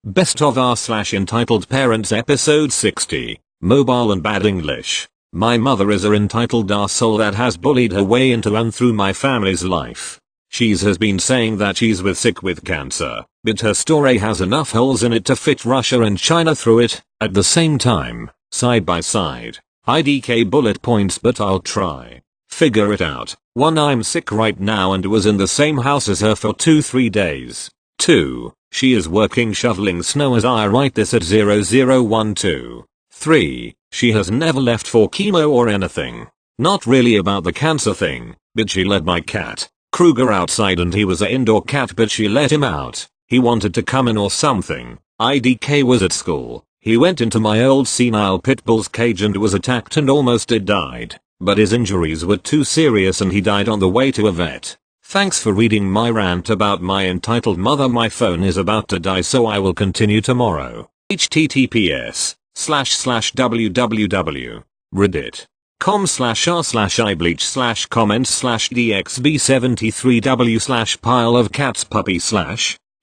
Best of r/entitled parents episode 60, mobile and bad English. My mother is a entitled arsehole that has bullied her way into and through my family's life. She's has been saying that she's sick with cancer, but her story has enough holes in it to fit Russia and China through it, at the same time, side by side. IDK bullet points, but I'll try. Figure it out. 1. I'm sick right now and was in the same house as her for 2-3 days. 2. She is working shoveling snow as I write this at 0012. 3. She has never left for chemo or anything. Not really about the cancer thing, but she let my cat, Kruger, outside and he was an indoor cat, but she let him out. He wanted to come in or something. IDK was at school. He went into my old senile pit bull's cage and was attacked and almost died. But his injuries were too serious and he died on the way to a vet. Thanks for reading my rant about my entitled mother. My phone is about to die, so I will continue tomorrow. https://www.reddit.com/r/ibleach/comments/dxb73w/pile of cats puppy/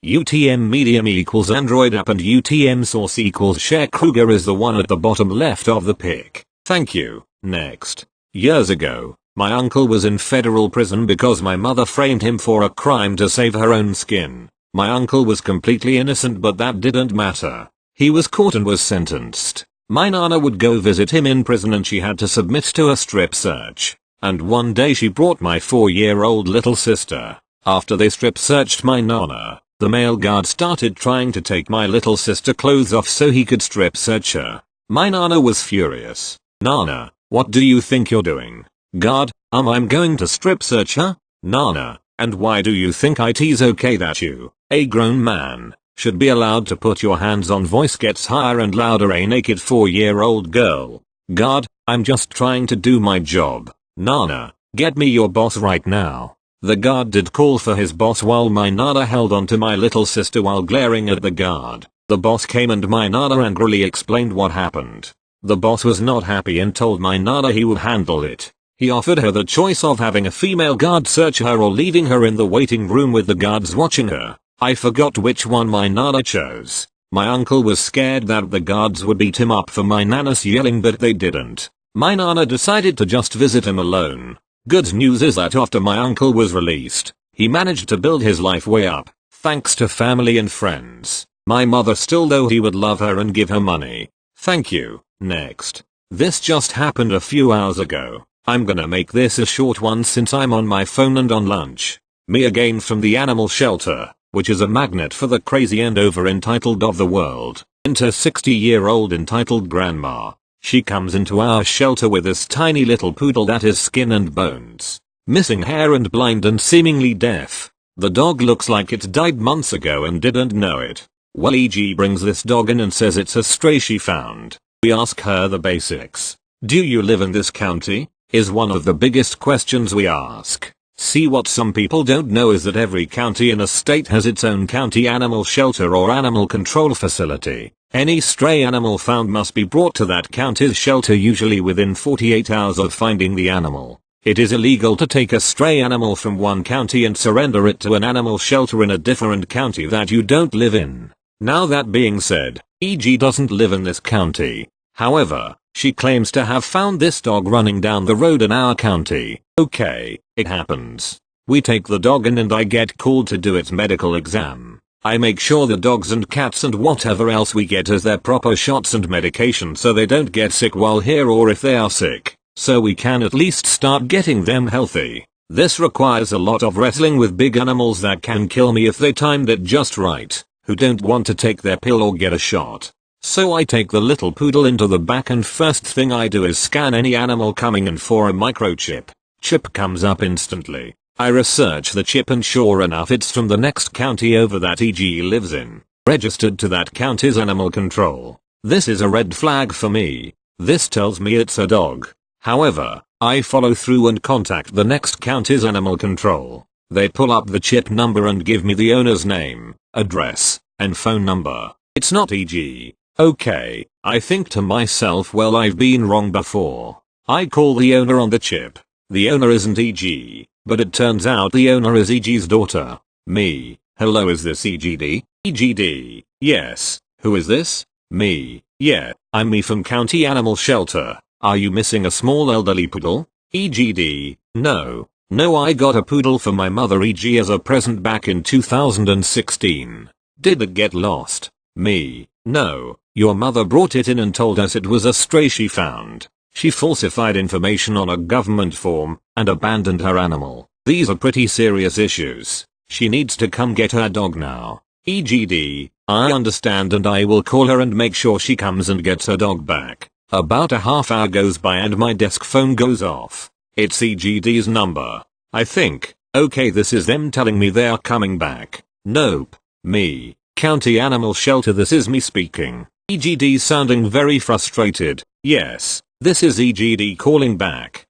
UTM medium equals Android app and UTM source equals share. Kruger is the one at the bottom left of the pic. Thank you. Next. Years ago, my uncle was in federal prison because my mother framed him for a crime to save her own skin. My uncle was completely innocent, but that didn't matter. He was caught and was sentenced. My nana would go visit him in prison and she had to submit to a strip search. And one day she brought my 4-year-old little sister. After they strip searched my nana, the male guard started trying to take my little sister clothes off so he could strip search her. My nana was furious. Nana, what do you think you're doing? Guard, I'm going to strip search her? Nana, and why do you think it's okay that you, a grown man, should be allowed to put your hands on? Voice gets higher and louder. A naked 4-year-old girl. Guard, I'm just trying to do my job. Nana, get me your boss right now. The guard did call for his boss while my nana held on to my little sister while glaring at the guard. The boss came and my nana angrily explained what happened. The boss was not happy and told my nana he would handle it. He offered her the choice of having a female guard search her or leaving her in the waiting room with the guards watching her. I forgot which one my nana chose. My uncle was scared that the guards would beat him up for my nana's yelling, but they didn't. My nana decided to just visit him alone. Good news is that after my uncle was released, he managed to build his life way up, thanks to family and friends. My mother still, though, he would love her and give her money. Thank you. Next. This just happened a few hours ago. I'm gonna make this a short one since I'm on my phone and on lunch. Me again from the animal shelter, which is a magnet for the crazy and over entitled of the world. Enter 60-year-old entitled grandma. She comes into our shelter with this tiny little poodle that is skin and bones, missing hair and blind and seemingly deaf. The dog looks like it died months ago and didn't know it. Well, EG brings this dog in and says it's a stray she found. We ask her the basics. Do you live in this county? Is one of the biggest questions we ask. See, what some people don't know is that every county in a state has its own county animal shelter or animal control facility. Any stray animal found must be brought to that county's shelter, usually within 48 hours of finding the animal. It is illegal to take a stray animal from one county and surrender it to an animal shelter in a different county that you don't live in. Now, that being said, EG doesn't live in this county. However, she claims to have found this dog running down the road in our county. Okay, it happens. We take the dog in and I get called to do its medical exam. I make sure the dogs and cats and whatever else we get has their proper shots and medication so they don't get sick while here, or if they are sick, so we can at least start getting them healthy. This requires a lot of wrestling with big animals that can kill me if they timed it just right, who don't want to take their pill or get a shot. So I take the little poodle into the back and first thing I do is scan any animal coming in for a microchip. Chip comes up instantly. I research the chip and sure enough it's from the next county over that EG lives in, registered to that county's animal control. This is a red flag for me. This tells me it's a dog. However, I follow through and contact the next county's animal control. They pull up the chip number and give me the owner's name, address, and phone number. It's not EG. Okay, I think to myself, well, I've been wrong before. I call the owner on the chip. The owner isn't EG, but it turns out the owner is EG's daughter. Me, hello, is this EGD? EGD, yes, who is this? Me, yeah, I'm me from County Animal Shelter. Are you missing a small elderly poodle? EGD, no, I got a poodle for my mother EG as a present back in 2016. Did it get lost? Me, no, your mother brought it in and told us it was a stray she found. She falsified information on a government form and abandoned her animal. These are pretty serious issues. She needs to come get her dog now. EGD, I understand and I will call her and make sure she comes and gets her dog back. About a half hour goes by and my desk phone goes off. It's EGD's number. I think, okay, this is them telling me they are coming back. Nope. Me, County Animal Shelter, this is me speaking. EGD sounding very frustrated. Yes, this is EGD calling back.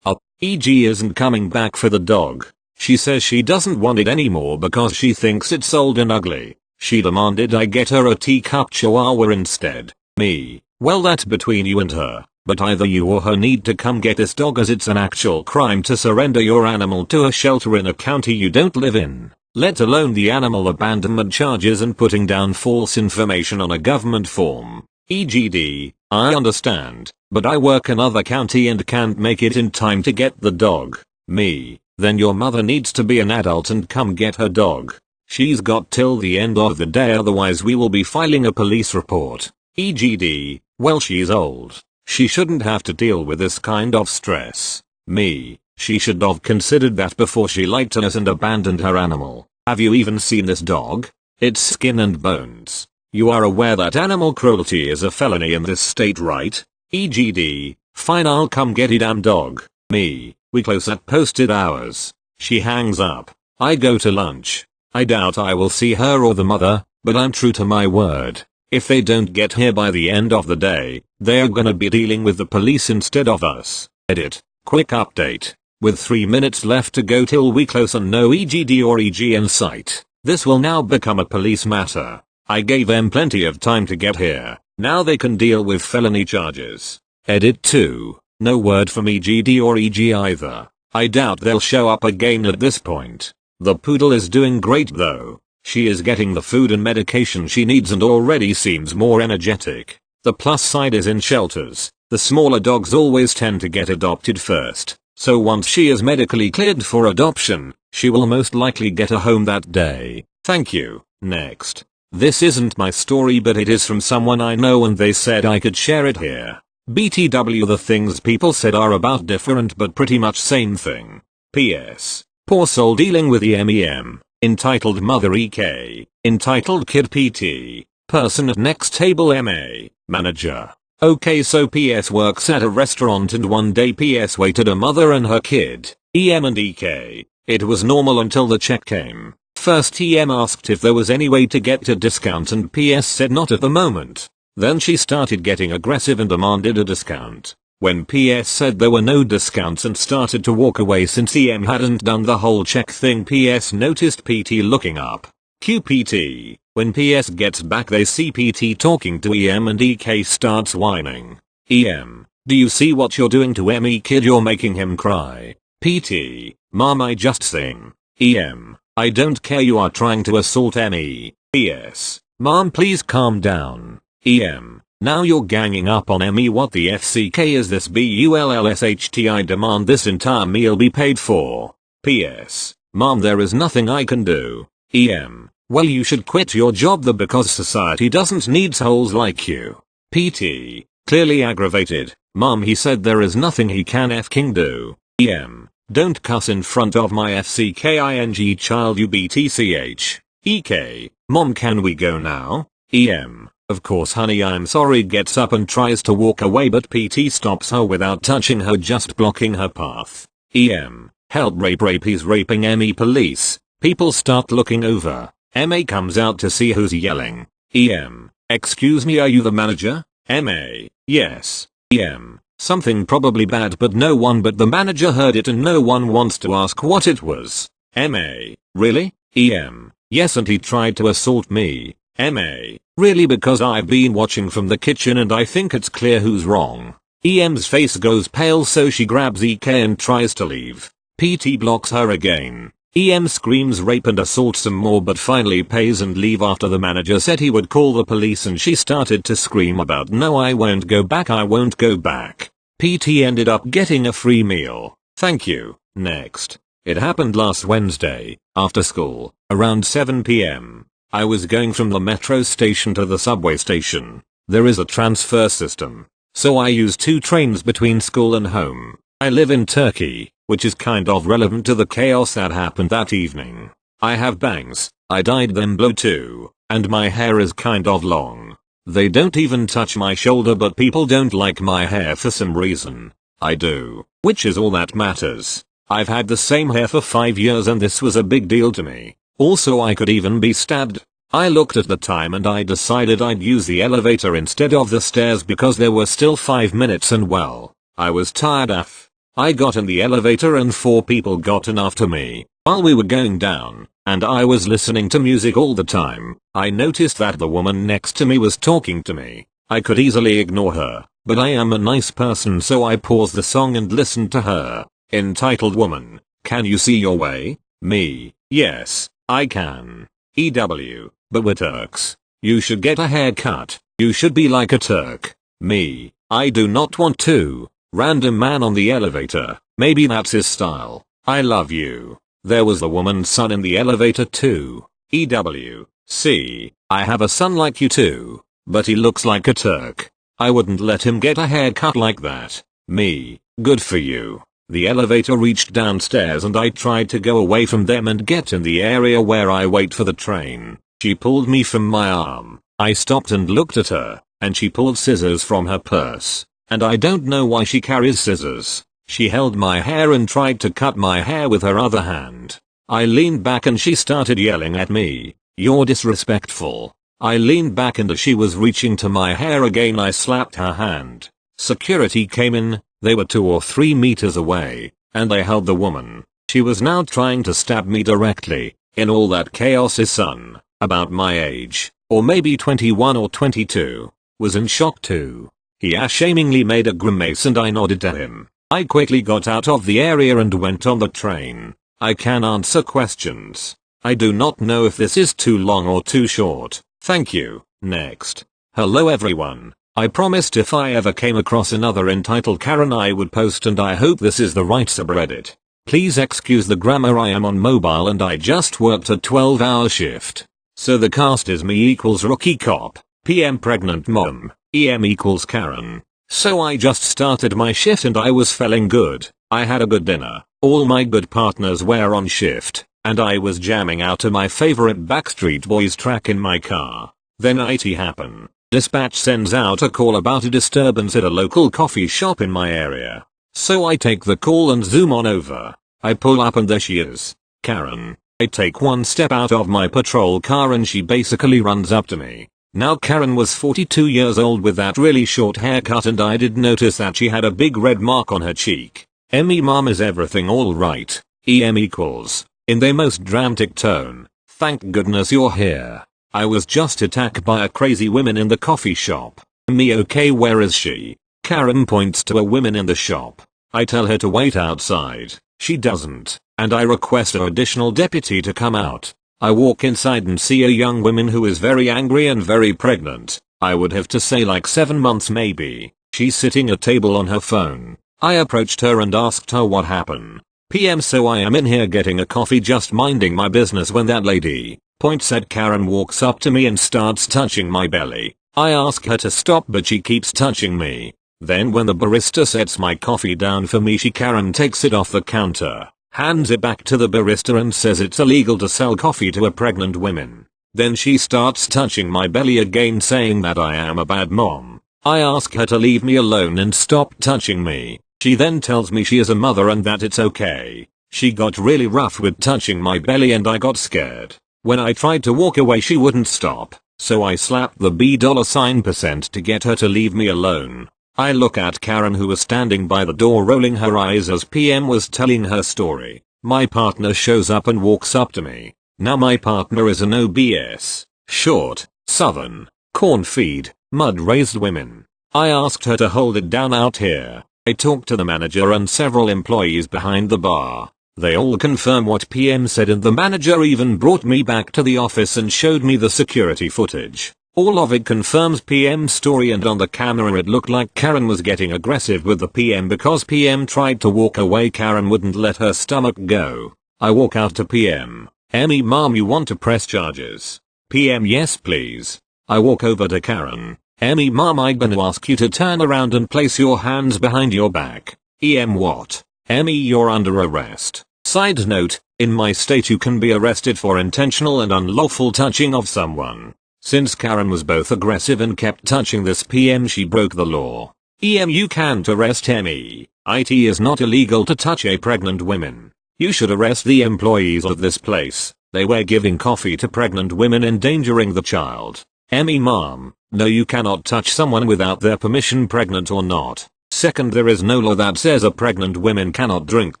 EG isn't coming back for the dog. She says she doesn't want it anymore because she thinks it's old and ugly. She demanded I get her a teacup chihuahua instead. Me, well, that's between you and her, but either you or her need to come get this dog as it's an actual crime to surrender your animal to a shelter in a county you don't live in, let alone the animal abandonment charges and putting down false information on a government form. EGD, I understand, but I work another county and can't make it in time to get the dog. Me, then your mother needs to be an adult and come get her dog. She's got till the end of the day, otherwise we will be filing a police report. EGD, well, she's old. She shouldn't have to deal with this kind of stress. Me, she should have considered that before she lied to us and abandoned her animal. Have you even seen this dog? It's skin and bones. You are aware that animal cruelty is a felony in this state, right? EGD, fine, I'll come get your damn dog. Me, we close at posted hours. She hangs up. I go to lunch. I doubt I will see her or the mother, but I'm true to my word. If they don't get here by the end of the day, they are gonna be dealing with the police instead of us. Edit. Quick update. With 3 minutes left to go till we close and no EGD or EG in sight, this will now become a police matter. I gave them plenty of time to get here. Now they can deal with felony charges. Edit 2. No word from EGD or EG either. I doubt they'll show up again at this point. The poodle is doing great though. She is getting the food and medication she needs and already seems more energetic. The plus side is in shelters, the smaller dogs always tend to get adopted first. So once she is medically cleared for adoption, she will most likely get a home that day. Thank you. Next. This isn't my story, but it is from someone I know and they said I could share it here. BTW, the things people said are about different but pretty much same thing. PS. Poor soul dealing with EMEM. Entitled Mother EK. Entitled Kid PT. Person at next table MA. Manager. Okay, so PS works at a restaurant and one day PS waited a mother and her kid, EM and EK. It was normal until the check came. First EM asked if there was any way to get a discount and PS said not at the moment. Then she started getting aggressive and demanded a discount. When PS said there were no discounts and started to walk away since EM hadn't done the whole check thing, PS noticed PT looking up. QPT. When PS gets back they see PT talking to EM and EK starts whining. EM. Do you see what you're doing to ME kid? You're making him cry. PT. Mom, I just sing. EM. I don't care, you are trying to assault ME. PS. Mom, please calm down. EM. Now you're ganging up on ME. What the FCK is this? BULLSHT. I demand this entire meal be paid for. PS. Mom, there is nothing I can do. EM. Well, you should quit your job because society doesn't need souls like you. PT. Clearly aggravated. Mom, he said there is nothing he can f***ing do. EM. Don't cuss in front of my FCKING child, you BTCH. EK. Mom, can we go now? EM. Of course honey, I'm sorry. Gets up and tries to walk away but PT stops her without touching her, just blocking her path. EM. Help, rape, he's raping ME. Police. People start looking over. MA comes out to see who's yelling. EM. Excuse me, are you the manager? MA. Yes. EM. Something probably bad but no one but the manager heard it and no one wants to ask what it was. MA. Really? EM. Yes, and he tried to assault me. MA. Really? Because I've been watching from the kitchen and I think it's clear who's wrong. EM's face goes pale so she grabs EK and tries to leave. PT blocks her again. EM screams rape and assault some more but finally pays and leave after the manager said he would call the police and she started to scream about no I won't go back, I won't go back. PT ended up getting a free meal. Thank you. Next. It happened last Wednesday, after school, around 7 PM. I was going from the metro station to the subway station. There is a transfer system, so I use 2 trains between school and home. I live in Turkey, which is kind of relevant to the chaos that happened that evening. I have bangs, I dyed them blue too, and my hair is kind of long. They don't even touch my shoulder but people don't like my hair for some reason. I do, which is all that matters. I've had the same hair for 5 years and this was a big deal to me. Also I could even be stabbed. I looked at the time and I decided I'd use the elevator instead of the stairs because there were still 5 minutes and well, I was tired AF. I got in the elevator and 4 people got in after me. While we were going down, and I was listening to music all the time, I noticed that the woman next to me was talking to me. I could easily ignore her, but I am a nice person so I paused the song and listened to her. Entitled Woman, Can You See Your Way? Me, yes, I can. EW, but we're Turks. You should get a haircut. You should be like a Turk. Me, I do not want to. Random man on the elevator, maybe that's his style. I love you. There was the woman's son in the elevator too. EW, see, I have a son like you too, but he looks like a Turk. I wouldn't let him get a haircut like that. Me, good for you. The elevator reached downstairs and I tried to go away from them and get in the area where I wait for the train. She pulled me from my arm. I stopped and looked at her, and she pulled scissors from her purse. And I don't know why she carries scissors. She held my hair and tried to cut my hair with her other hand. I leaned back and she started yelling at me, "You're disrespectful." I leaned back and as she was reaching to my hair again I slapped her hand. Security came in, they were 2 or 3 meters away, and they held the woman. She was now trying to stab me directly. In all that chaos his son, about my age, or maybe 21 or 22, was in shock too. He ashamingly made a grimace and I nodded to him. I quickly got out of the area and went on the train. I can answer questions. I do not know if this is too long or too short. Thank you. Next. Hello everyone. I promised if I ever came across another entitled Karen I would post and I hope this is the right subreddit. Please excuse the grammar, I am on mobile and I just worked a 12-hour shift. So the cast is me equals rookie cop, PM pregnant mom, EM equals Karen. So I just started my shift and I was feeling good. I had a good dinner. All my good partners were on shift, and I was jamming out to my favorite Backstreet Boys track in my car. Then IT happen. Dispatch sends out a call about a disturbance at a local coffee shop in my area. So I take the call and zoom on over. I pull up and there she is. Karen. I take one step out of my patrol car and she basically runs up to me. Now Karen was 42 years old with that really short haircut and I did notice that she had a big red mark on her cheek. "Me mom, is everything alright?" EM equals, in their most dramatic tone, "Thank goodness you're here. I was just attacked by a crazy woman in the coffee shop." "Me okay, where is she?" Karen points to a woman in the shop. I tell her to wait outside. She doesn't, and I request an additional deputy to come out. I walk inside and see a young woman who is very angry and very pregnant. I would have to say like 7 months maybe. She's sitting at a table on her phone. I approached her and asked her what happened. PM, so I am in here getting a coffee just minding my business when that lady, points at Karen, walks up to me and starts touching my belly. I ask her to stop but she keeps touching me. Then when the barista sets my coffee down for me, Karen takes it off the counter, hands it back to the barista and says it's illegal to sell coffee to a pregnant woman. Then she starts touching my belly again, saying that I am a bad mom. I ask her to leave me alone and stop touching me. She then tells me she is a mother and that it's okay. She got really rough with touching my belly and I got scared. When I tried to walk away she wouldn't stop, so I slapped the $% to get her to leave me alone. I look at Karen, who was standing by the door rolling her eyes as PM was telling her story. My partner shows up and walks up to me. Now my partner is an OBS, short, southern, corn-fed, mud-raised women. I asked her to hold it down out here. I talked to the manager and several employees behind the bar. They all confirm what PM said, and the manager even brought me back to the office and showed me the security footage. All of it confirms PM's story, and on the camera it looked like Karen was getting aggressive with the PM because PM tried to walk away. Karen wouldn't let her stomach go. I walk out to PM. "Emmy mom, you want to press charges?" PM, "Yes please." I walk over to Karen. "Emmy mom, I'm gonna ask you to turn around and place your hands behind your back." "EM what?" "Emmy, you're under arrest." Side note, in my state you can be arrested for intentional and unlawful touching of someone. Since Karen was both aggressive and kept touching this PM, she broke the law. "EM, you can't arrest Emmy. It is not illegal to touch a pregnant woman. You should arrest the employees of this place. They were giving coffee to pregnant women, endangering the child." "Emmy mom, no, you cannot touch someone without their permission, pregnant or not. Second, there is no law that says a pregnant woman cannot drink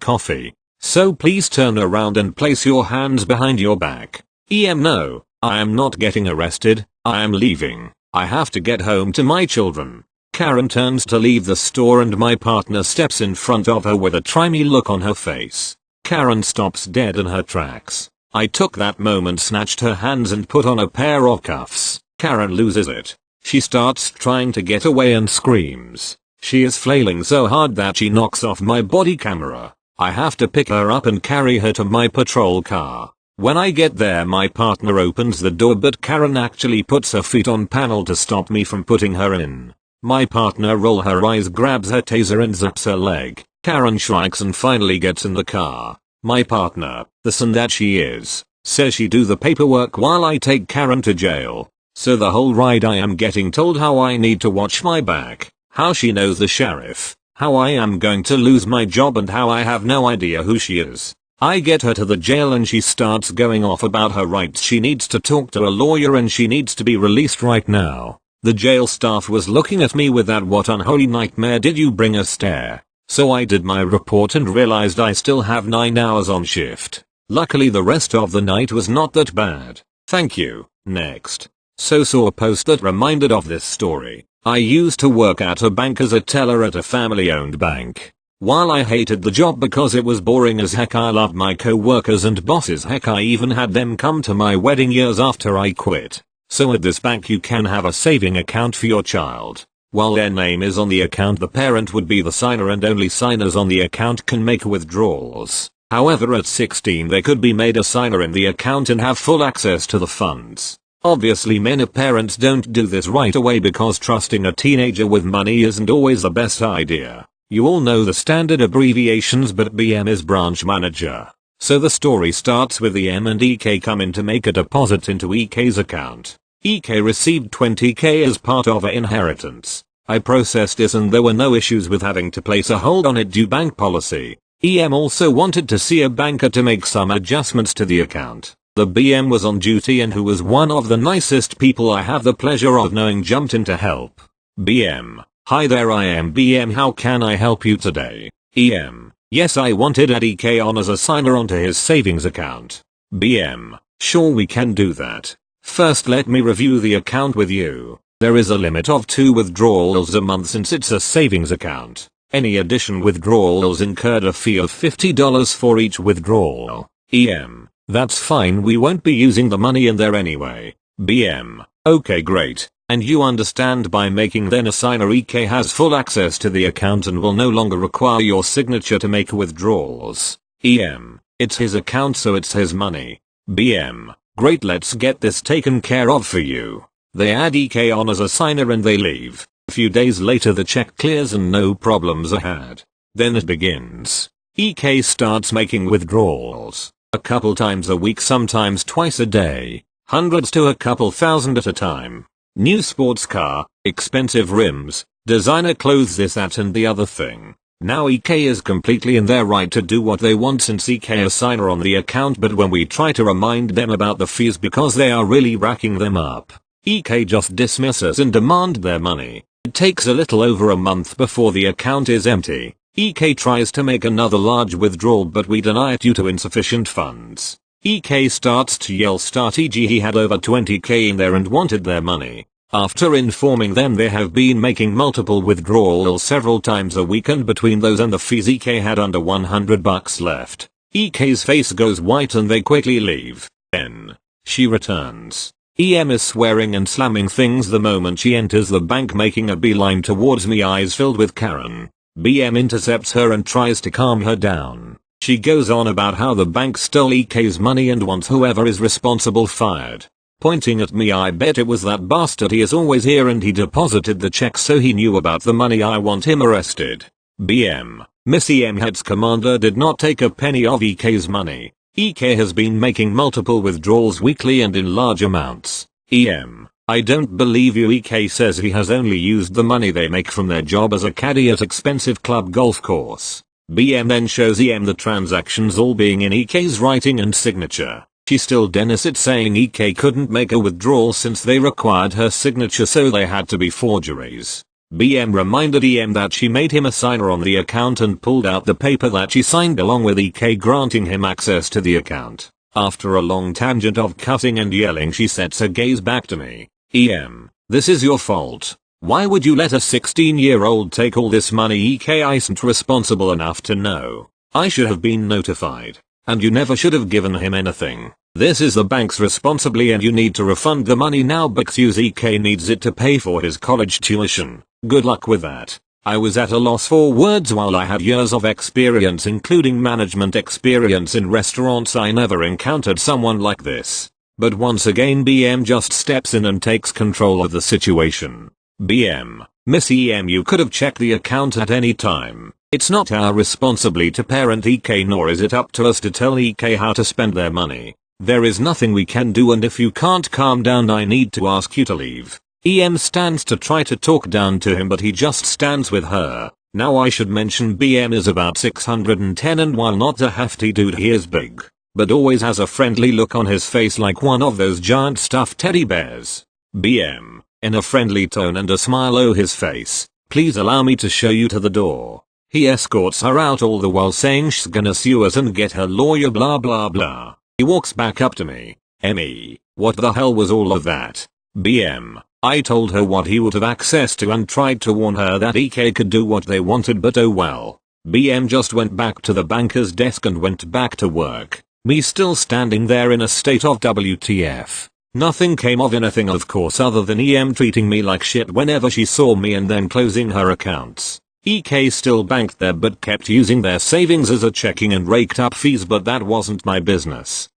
coffee. So please turn around and place your hands behind your back." "EM no, I am not getting arrested. I am leaving. I have to get home to my children." Karen turns to leave the store and my partner steps in front of her with a try me look on her face. Karen stops dead in her tracks. I took that moment, snatched her hands and put on a pair of cuffs. Karen loses it. She starts trying to get away and screams. She is flailing so hard that she knocks off my body camera. I have to pick her up and carry her to my patrol car. When I get there, my partner opens the door, but Karen actually puts her feet on panel to stop me from putting her in. My partner rolls her eyes, grabs her taser and zaps her leg. Karen strikes and finally gets in the car. My partner, the son that she is, says she do the paperwork while I take Karen to jail. So the whole ride I am getting told how I need to watch my back, how she knows the sheriff, how I am going to lose my job, and how I have no idea who she is. I get her to the jail and she starts going off about her rights. She needs to talk to a lawyer and she needs to be released right now. The jail staff was looking at me with that "what unholy nightmare did you bring us" stare. So I did my report and realized I still have 9 hours on shift. Luckily the rest of the night was not that bad. Thank you. Next. So saw a post that reminded of this story. I used to work at a bank as a teller at a family-owned bank. While I hated the job because it was boring as heck, I loved my co-workers and bosses. Heck, I even had them come to my wedding years after I quit. So at this bank you can have a saving account for your child. While their name is on the account, the parent would be the signer and only signers on the account can make withdrawals. However, at 16 they could be made a signer in the account and have full access to the funds. Obviously many parents don't do this right away because trusting a teenager with money isn't always the best idea. You all know the standard abbreviations, but BM is branch manager. So the story starts with the M and EK come in to make a deposit into EK's account. EK received $20K as part of her inheritance. I processed this and there were no issues with having to place a hold on it due bank policy. EM also wanted to see a banker to make some adjustments to the account. The BM was on duty and, who was one of the nicest people I have the pleasure of knowing, jumped in to help. BM: "Hi there, I am BM. How can I help you today?" EM: "Yes, I wanted add EK on as a signer onto his savings account." BM: "Sure, we can do that. First let me review the account with you. There is a limit of 2 withdrawals a month since it's a savings account. Any additional withdrawals incurred a fee of $50 for each withdrawal." EM: "That's fine, we won't be using the money in there anyway." BM: "Okay, great. And you understand by making then a signer EK has full access to the account and will no longer require your signature to make withdrawals." EM: "It's his account so it's his money." BM: "Great, let's get this taken care of for you." They add EK on as a signer and they leave. A few days later the check clears and no problems are had. Then it begins. EK starts making withdrawals. A couple times a week, sometimes twice a day. Hundreds to a couple thousand at a time. New sports car, expensive rims, designer clothes, this, that and the other thing. Now EK is completely in their right to do what they want since EK is signer on the account, but when we try to remind them about the fees because they are really racking them up, EK just dismisses and demand their money. It takes a little over a month before the account is empty. EK tries to make another large withdrawal but we deny it due to insufficient funds. EK starts to yell start, e.g. he had over 20K in there and wanted their money. After informing them they have been making multiple withdrawals several times a week, and between those and the fees EK had under $100 left. EK's face goes white and they quickly leave. Then she returns. EM is swearing and slamming things the moment she enters the bank, making a beeline towards me, eyes filled with Karen. BM intercepts her and tries to calm her down. She goes on about how the bank stole EK's money and wants whoever is responsible fired. Pointing at me, I bet it was that bastard, he is always here and he deposited the check so he knew about the money, I want him arrested. BM, Miss EM Head's commander did not take a penny of EK's money. EK has been making multiple withdrawals weekly and in large amounts. EM, I don't believe you. EK says he has only used the money they make from their job as a caddy at expensive club golf course. BM then shows EM the transactions all being in EK's writing and signature. She still denies it, saying EK couldn't make a withdrawal since they required her signature, so they had to be forgeries. BM reminded EM that she made him a signer on the account and pulled out the paper that she signed along with EK granting him access to the account. After a long tangent of cussing and yelling, she sets her gaze back to me. EM, this is your fault. Why would you let a 16-year-old take all this money? EK isn't responsible enough to know. I should have been notified. And you never should have given him anything. This is the bank's responsibility and you need to refund the money now because EK needs it to pay for his college tuition. Good luck with that. I was at a loss for words. While I had years of experience, including management experience in restaurants, I never encountered someone like this. But once again BM just steps in and takes control of the situation. BM, Miss EM, you could have checked the account at any time. It's not our responsibility to parent EK, nor is it up to us to tell EK how to spend their money. There is nothing we can do, and if you can't calm down I need to ask you to leave. EM stands to try to talk down to him, but he just stands with her. Now I should mention BM is about 610, and while not a hefty dude, he is big, but always has a friendly look on his face like one of those giant stuffed teddy bears. BM, in a friendly tone and a smile on his face, please allow me to show you to the door. He escorts her out, all the while saying she's gonna sue us and get her lawyer blah blah blah. He walks back up to me. Emmy, what the hell was all of that? BM, I told her what he would have access to and tried to warn her that EK could do what they wanted, but oh well. BM just went back to the banker's desk and went back to work. Me still standing there in a state of WTF. Nothing came of anything, of course, other than EM treating me like shit whenever she saw me and then closing her accounts. EK still banked there but kept using their savings as a checking and raked up fees, but that wasn't my business.